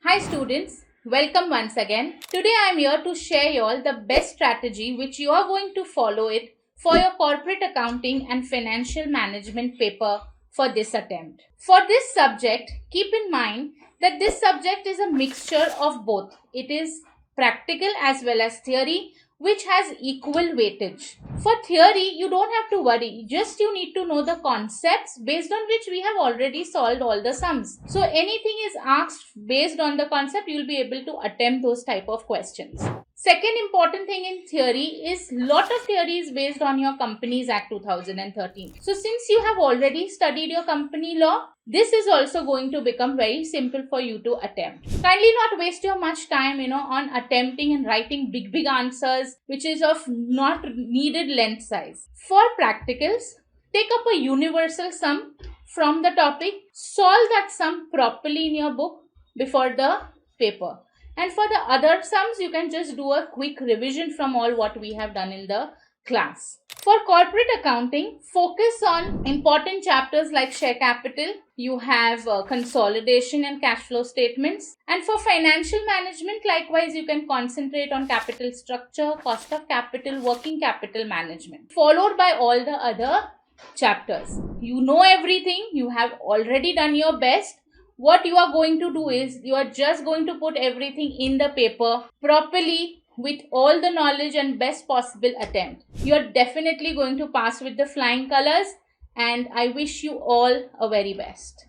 Hi students, welcome once again. Today I am here to share you all the best strategy which you are going to follow it for your corporate accounting and financial management paper for this attempt. For this subject, keep in mind that this subject is a mixture of both. It is practical as well as theory which has equal weightage. For theory, you don't have to worry. Just you need to know the concepts based on which we have already solved all the sums. So anything is asked based on the concept, you will be able to attempt those type of questions. Second important thing in theory is lot of theory is based on your Companies Act 2013. So since you have already studied your company law, this is also going to become very simple for you to attempt. Kindly not waste your much time, on attempting and writing big answers which is of not needed length size. For practicals, take up a universal sum from the topic, solve that sum properly in your book before the paper. And for the other sums, you can just do a quick revision from all what we have done in the class. For corporate accounting, focus on important chapters like share capital. You have consolidation and cash flow statements. And for financial management, likewise, you can concentrate on capital structure, cost of capital, working capital management, followed by all the other chapters. You know everything. You have already done your best. What you are going to do is you are just going to put everything in the paper properly with all the knowledge and best possible attempt. You are definitely going to pass with the flying colors, and I wish you all a very best.